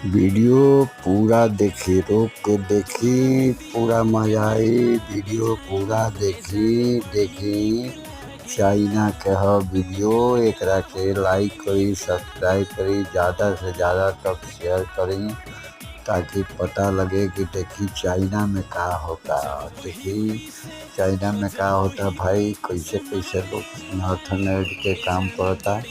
Video पूरा देखी, रोक के देखी, पूरा मजा आई। वीडियो पूरा देखी चाइना के वीडियो। एकरा के लाइक करी, सब्सक्राइब करी, ज़्यादा से ज़्यादा तक शेयर करी ताकि पता लगे कि देखी चाइना में का होता। देखी चाइना में का होता भाई, कैसे कैसे लोग इंटरनेट के काम करता।